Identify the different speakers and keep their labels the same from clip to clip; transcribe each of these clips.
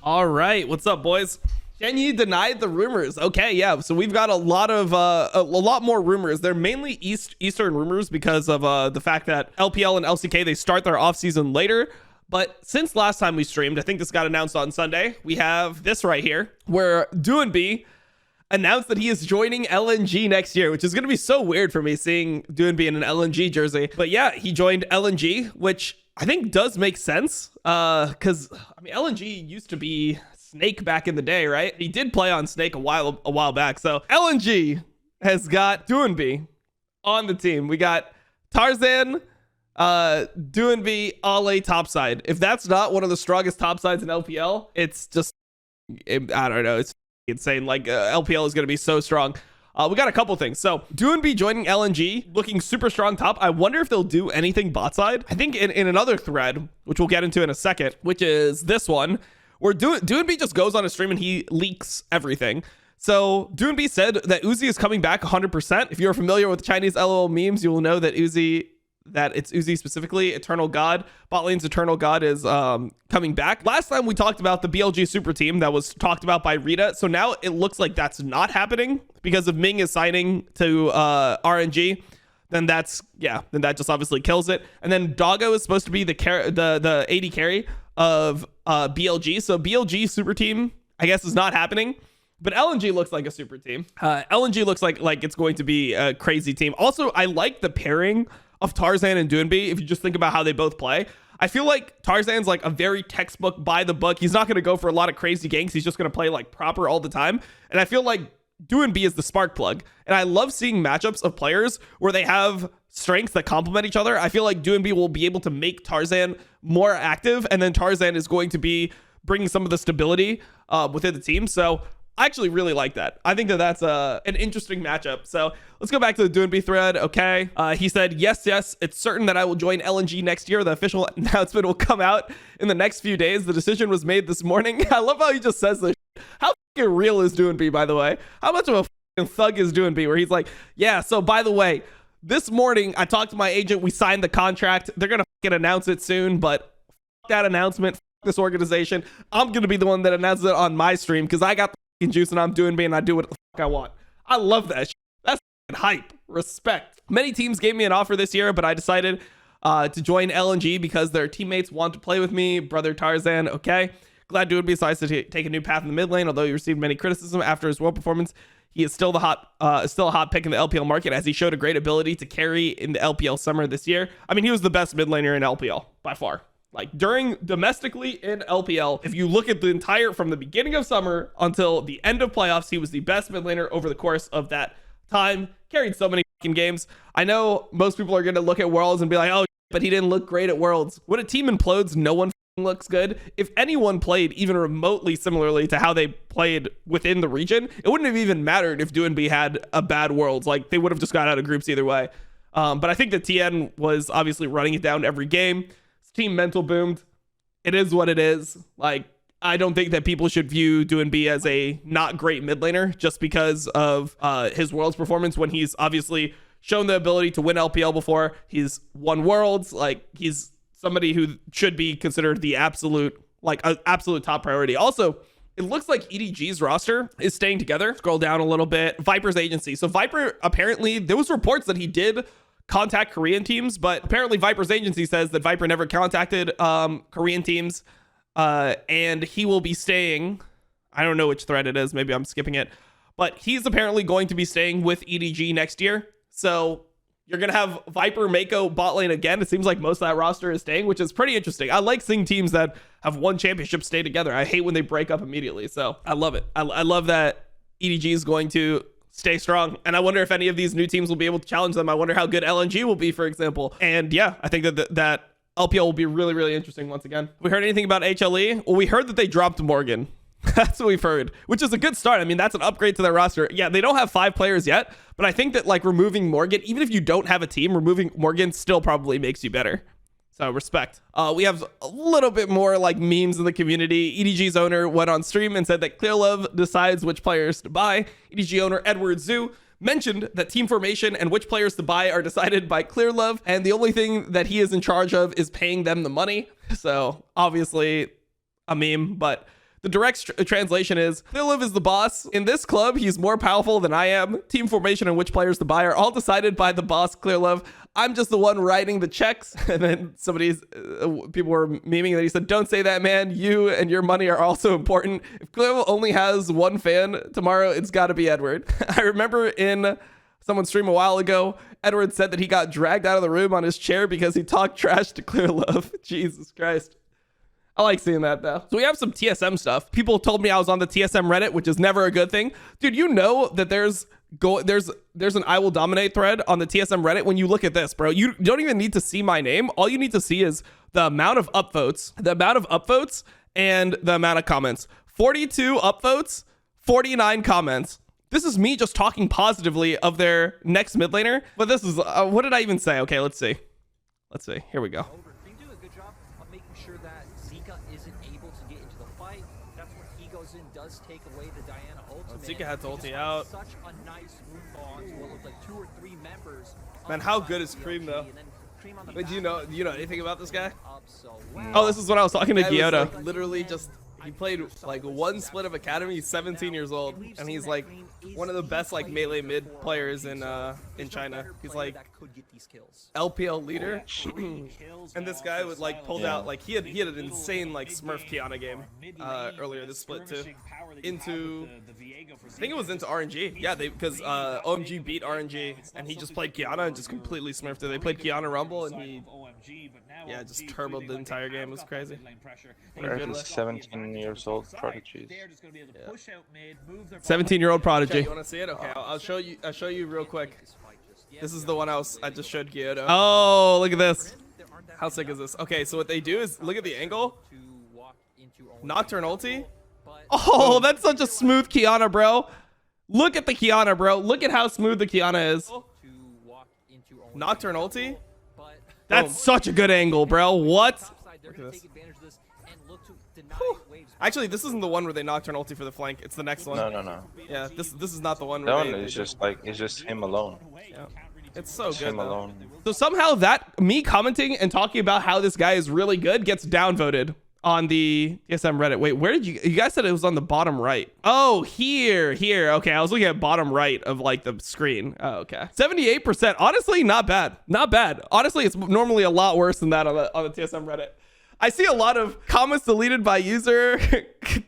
Speaker 1: All right, what's up, boys? Can you deny the rumors? Okay, yeah. So we've got a lot more rumors. They're mainly Eastern rumors because of the fact that LPL and LCK, they start their offseason later. But since last time we streamed, I think this got announced on Sunday, we have this right here where Doinb announced that he is joining LNG next year, which is going to be so weird for me seeing Doinb in an LNG jersey. But yeah, he joined LNG, which I think does make sense because I mean LNG used to be Snake back in the day, right? He did play on Snake a while back. So LNG has got Doinb on the team. We got Tarzan, Doinb, Ale topside. If that's not one of the strongest topsides in LPL, it's just I don't know. It's insane. Like LPL is going to be so strong. We got a couple things. So Doinb joining LNG, looking super strong top. I wonder if they'll do anything bot side. I think in another thread, which we'll get into in a second, which is this one, where Doinb just goes on a stream and he leaks everything. So Doinb said that Uzi is coming back 100%. If you're familiar with Chinese LOL memes, you will know that it's Uzi specifically, Eternal God. Bot lane's Eternal God is coming back. Last time we talked about the BLG super team that was talked about by Rita. So now it looks like that's not happening because if Ming is signing to RNG, then that just obviously kills it. And then Doggo is supposed to be the AD carry of BLG. So BLG super team, I guess, is not happening. But LNG looks like a super team. LNG looks like it's going to be a crazy team. Also, I like the pairing of Tarzan and Doinb. If you just think about how they both play, I feel like Tarzan's like a very textbook by the book. He's not going to go for a lot of crazy ganks. He's just going to play like proper all the time. And I feel like Doinb is the spark plug. And I love seeing matchups of players where they have strengths that complement each other. I feel like Doinb will be able to make Tarzan more active, and then Tarzan is going to be bringing some of the stability within the team. So I actually really like that. I think that that's an interesting matchup. So let's go back to the Doinb thread. Okay. He said, yes, it's certain that I will join LNG next year. The official announcement will come out in the next few days. The decision was made this morning. I love how he just says this. How fucking real is Doinb, by the way? How much of a fucking thug is Doinb where he's like, yeah, so by the way, this morning I talked to my agent. We signed the contract. They're going to fucking announce it soon, but that announcement, this organization, I'm going to be the one that announces it on my stream because I got the juice and I'm Doinb and I do what the fuck I want. I love that shit. That's hype. Respect. Many teams gave me an offer this year, but I decided to join LNG because their teammates want to play with me. Brother Tarzan. Okay. Glad Doinb decides to take a new path in the mid lane. Although he received many criticism after his world performance, he is still a hot pick in the LPL market as he showed a great ability to carry in the LPL summer this year. I mean, he was the best mid laner in LPL by far. Like domestically in LPL, if you look at the entire, from the beginning of summer until the end of playoffs, he was the best mid laner over the course of that time. Carried so many fucking games. I know most people are going to look at Worlds and be like, oh, but he didn't look great at Worlds. When a team implodes, no one looks good. If anyone played even remotely similarly to how they played within the region, it wouldn't have even mattered if Doinb had a bad Worlds. Like, they would have just got out of groups either way. But I think that TN was obviously running it down every game. Team mental boomed. It is what it is. Like, I don't think that people should view Doinb as a not great mid laner just because of his Worlds performance, when he's obviously shown the ability to win LPL before. He's won Worlds. Like, he's somebody who should be considered the absolute top priority. Also, it looks like EDG's roster is staying together. Scroll down a little bit. Viper's agency. So Viper, apparently, there was reports that he did contact Korean teams, but apparently Viper's agency says that Viper never contacted Korean teams, and he will be staying. I don't know which thread it is. Maybe I'm skipping it, but he's apparently going to be staying with EDG next year. So you're going to have Viper, Mako, bot lane again. It seems like most of that roster is staying, which is pretty interesting. I like seeing teams that have won championships stay together. I hate when they break up immediately. So I love it. I love that EDG is going to stay strong. And I wonder if any of these new teams will be able to challenge them. I wonder how good LNG will be, for example. And yeah, I think that LPL will be really, really interesting once again. We heard anything about HLE? Well, we heard that they dropped Morgan. That's what we've heard, which is a good start. I mean, that's an upgrade to their roster. Yeah, they don't have 5 players yet, but I think that like removing Morgan, even if you don't have a team, removing Morgan still probably makes you better. So respect. We have a little bit more like memes in the community. EDG's owner went on stream and said that Clearlove decides which players to buy. EDG owner Edward Zhu mentioned that team formation and which players to buy are decided by Clearlove, and the only thing that he is in charge of is paying them the money. So obviously a meme, but The direct translation is, Clearlive is the boss. In this club, he's more powerful than I am. Team formation and which players to buy are all decided by the boss, Clearlive. I'm just the one writing the checks. And then people were memeing that he said, don't say that, man. You and your money are also important. If Clearlive only has one fan tomorrow, it's got to be Edward. I remember in someone's stream a while ago, Edward said that he got dragged out of the room on his chair because he talked trash to Clearlive. Jesus Christ. I like seeing that though. So we have some TSM stuff. People told me I was on the TSM Reddit, which is never a good thing. Dude, you know that there's an IWillDominate thread on the TSM Reddit. When you look at this, bro, you don't even need to see my name. All you need to see is the amount of upvotes, and the amount of comments. 42 upvotes, 49 comments. This is me just talking positively of their next mid laner. But this is, what did I even say? Okay, let's see. Here we go.
Speaker 2: Does take away the Diana ultimate.
Speaker 1: Zika had to ulti out.
Speaker 2: Such a nice move on to what looked like 2 or 3 members.
Speaker 1: Man, how good is Cream though? Wait, do you know anything about this guy?
Speaker 2: Well.
Speaker 1: Oh, this is when I was talking to Gyoto. Like, literally just he played like one split of academy. He's 17 years old, and he's like one of the best like melee mid players in China. He's like LPL leader, and this guy would like pulled out like he had an insane like Smurf Kiana game earlier this split too. Into I think it was into RNG. Yeah, because OMG beat RNG, and he just played Kiana and just completely smurfed it. They played Kiana Rumble, and he just turboed the entire game. It was crazy.
Speaker 3: He's 17 years old prodigy.
Speaker 1: Yeah. 17-year-old prodigy. You want to see it? Okay, I'll show you real quick. This is the one I just showed Gyoto. Oh, look at this. How sick is this? Okay, so what they do is look at the angle. Nocturne ulti. Oh, that's such a smooth Kiana, bro. Look at the Kiana, bro. Look at how smooth the Kiana is. Nocturne ulti. That's such a good angle, bro. What? Look at this. Actually, this isn't the one where they Nocturne ulti for the flank. It's the next one.
Speaker 3: No.
Speaker 1: Yeah, this is not the one.
Speaker 3: That one is just like, it's just him alone.
Speaker 1: Yeah. It's so good.
Speaker 3: Him alone.
Speaker 1: So somehow me commenting and talking about how this guy is really good gets downvoted on the TSM Reddit. Wait, where did you guys said it was on the bottom right? Oh, here. Okay, I was looking at bottom right of like the screen. Oh, okay. 78%. Honestly, not bad. Honestly, it's normally a lot worse than that on the TSM Reddit. I see a lot of comments deleted by user,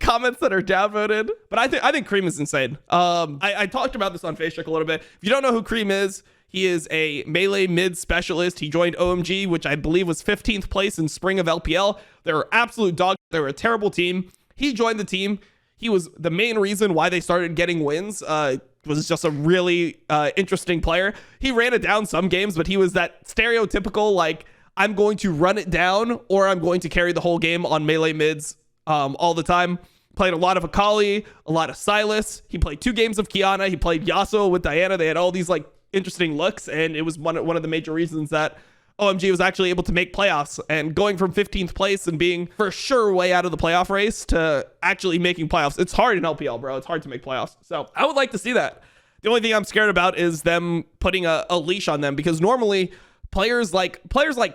Speaker 1: comments that are downvoted, but I think Cream is insane. I talked about this on Facebook a little bit. If you don't know who Cream is, he is a melee mid specialist. He joined OMG, which I believe was 15th place in spring of LPL. They were absolute dogs. They were a terrible team. He joined the team. He was the main reason why they started getting wins. Was just a really interesting player. He ran it down some games, but he was that stereotypical, like, I'm going to run it down or I'm going to carry the whole game on melee mids all the time. Played a lot of Akali, a lot of Silas. He played 2 games of Kiana. He played Yasuo with Diana. They had all these like interesting looks, and it was one of the major reasons that OMG was actually able to make playoffs, and going from 15th place and being for sure way out of the playoff race to actually making playoffs. It's hard in LPL, bro. It's hard to make playoffs. So I would like to see that. The only thing I'm scared about is them putting a leash on them, because normally players like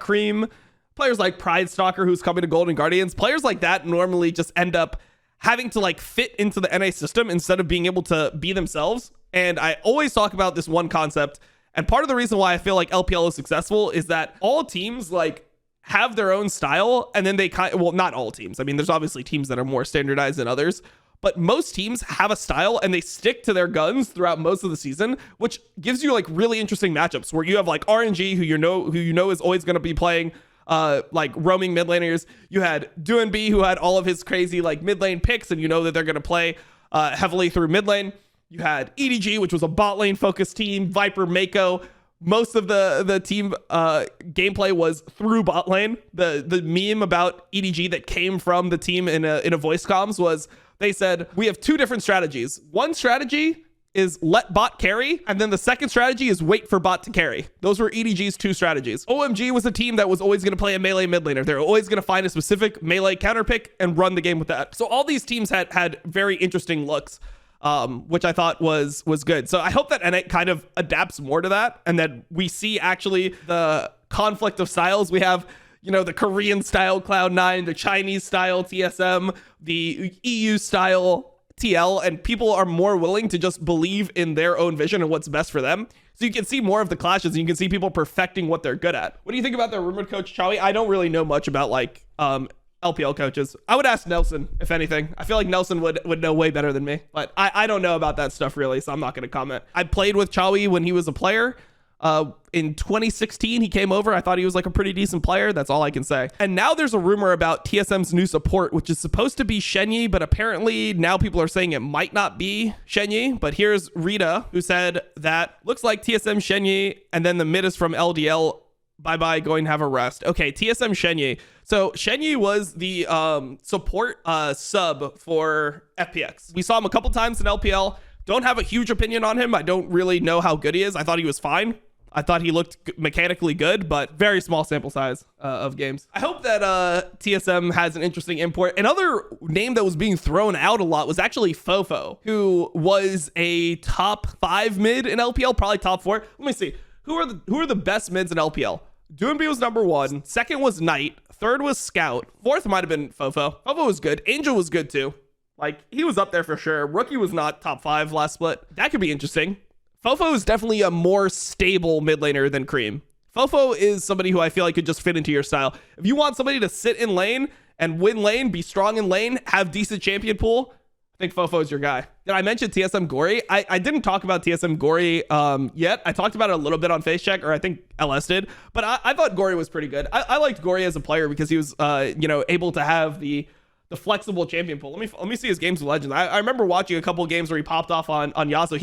Speaker 1: Cream, players like Pride Stalker, who's coming to Golden Guardians, players like that normally just end up having to like fit into the NA system instead of being able to be themselves. And I always talk about this one concept. And part of the reason why I feel like LPL is successful is that all teams like have their own style, and then well, not all teams. I mean, there's obviously teams that are more standardized than others, but most teams have a style and they stick to their guns throughout most of the season, which gives you like really interesting matchups where you have like RNG, who you know is always going to be playing like roaming mid laners. You had Doinb, who had all of his crazy like mid lane picks, and you know that they're going to play heavily through mid lane. You had EDG, which was a bot lane focused team. Viper, Mako. Most of the team gameplay was through bot lane. The meme about EDG that came from the team in a voice comms was, they said, we have 2 different strategies. One strategy is let bot carry, and then the second strategy is wait for bot to carry. Those were EDG's 2 strategies. OMG was a team that was always going to play a melee mid laner. They're always going to find a specific melee counter pick and run the game with that. So all these teams had very interesting looks, which I thought was good. So I hope that NA kind of adapts more to that, and that we see actually the conflict of styles. We have you know, the Korean style Cloud9, the Chinese style TSM, the EU style TL, and people are more willing to just believe in their own vision and what's best for them. So you can see more of the clashes, and you can see people perfecting what they're good at. What do you think about the rumored coach Chawi? I don't really know much about like LPL coaches. I would ask Nelson, if anything. I feel like Nelson would know way better than me, but I don't know about that stuff really, so I'm not going to comment. I played with Chawi when he was a player. In 2016, he came over. I thought he was like a pretty decent player. That's all I can say. And now there's a rumor about TSM's new support, which is supposed to be Shenyi, but apparently now people are saying it might not be Shenyi. But here's Rita, who said that looks like TSM Shenyi, and then the mid is from LDL. Bye-bye, going to have a rest. Okay, TSM Shenyi. So Shenyi was the support sub for FPX. We saw him a couple times in LPL. Don't have a huge opinion on him. I don't really know how good he is. I thought he was fine. I thought he looked mechanically good, but very small sample size of games. I hope that TSM has an interesting import. Another name that was being thrown out a lot was actually Fofo, who was a top 5 mid in LPL, probably top 4. Let me see. Who are the best mids in LPL? Doinb was number 1. Second was Knight. Third was Scout. Fourth might have been Fofo. Fofo was good. Angel was good too. Like, he was up there for sure. Rookie was not top 5 last split. That could be interesting. Fofo is definitely a more stable mid laner than Cream. Fofo is somebody who I feel like could just fit into your style. If you want somebody to sit in lane and win lane, be strong in lane, have decent champion pool, I think Fofo is your guy. Did I mention TSM Gory? I didn't talk about TSM Gory yet. I talked about it a little bit on Face Check, or I think LS did, but I thought Gory was pretty good. I liked Gory as a player because he was, you know, able to have the flexible champion pool. Let me see his games of Legends. I remember watching a couple of games where he popped off on Yasuo.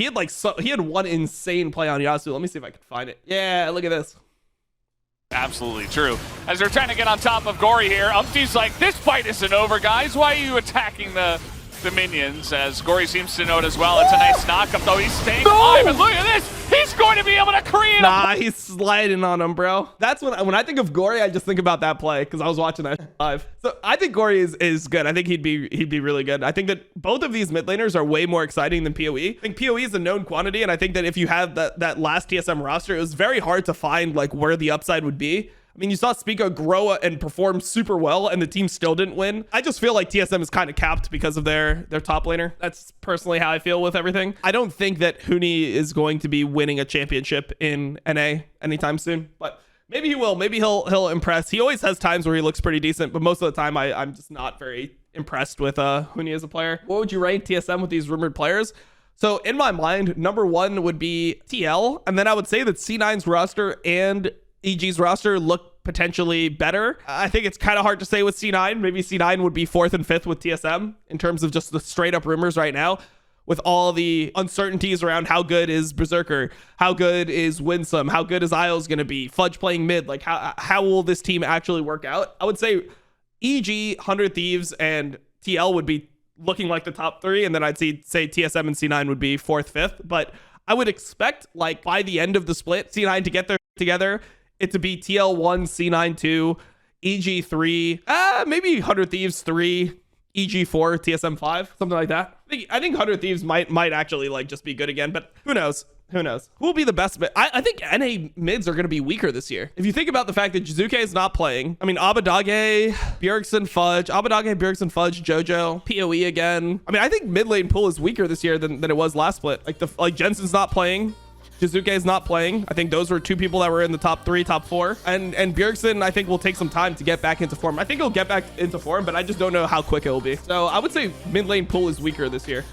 Speaker 1: He had one insane play on Yasuo. Let me see if I can find it. Yeah, look at this.
Speaker 4: Absolutely true. As they're trying to get on top of Gory here, Umpty's like, this fight isn't over, guys. Why are you attacking the minions? As Gory seems to know it as well. It's a nice knock up, though. He's staying alive, and look at this. He's going to be able to create
Speaker 1: he's sliding on him, bro. That's when I think of Gory, I just think about that play because I was watching that live. So I think Gory is good. I think he'd be really good. I think that both of these mid laners are way more exciting than PoE. I think PoE is a known quantity, and I think that if you have that last TSM roster, it was very hard to find like where the upside would be. I mean, you saw Spica grow and perform super well, and the team still didn't win. I just feel like TSM is kind of capped because of their top laner. That's personally how I feel with everything. I don't think that Huni is going to be winning a championship in NA anytime soon, but maybe he will. Maybe he'll impress. He always has times where he looks pretty decent, but most of the time I'm just not very impressed with Huni as a player. What would you rank TSM with these rumored players? So in my mind, number 1 would be TL, and then I would say that C9's roster and EG's roster look potentially better. I think it's kind of hard to say with C9. Maybe C9 would be 4th and 5th with TSM in terms of just the straight up rumors right now, with all the uncertainties around how good is Berserker, how good is Winsome, how good is Isles going to be, Fudge playing mid, like how will this team actually work out? I would say EG, 100 Thieves, and TL would be looking like the top 3, and then I'd say TSM and C9 would be 4th, 5th, but I would expect like by the end of the split, C9 to get there together, it to be TL1, C9 2, EG3, maybe 100 Thieves 3, EG4, TSM 5, something like that. I think 100 Thieves might actually like just be good again, but who knows? Who knows? Who will be the best mid? I think NA mids are going to be weaker this year. If you think about the fact that Jizuke is not playing, I mean, Abadage, Bjergsen, Fudge, Jojo, PoE again. I mean, I think mid lane pool is weaker this year than it was last split. Like Jensen's not playing. Jizuke is not playing. I think those were 2 people that were in the top 3, top 4. And Bjergsen, I think, will take some time to get back into form. I think he'll get back into form, but I just don't know how quick it will be. So I would say mid lane pool is weaker this year.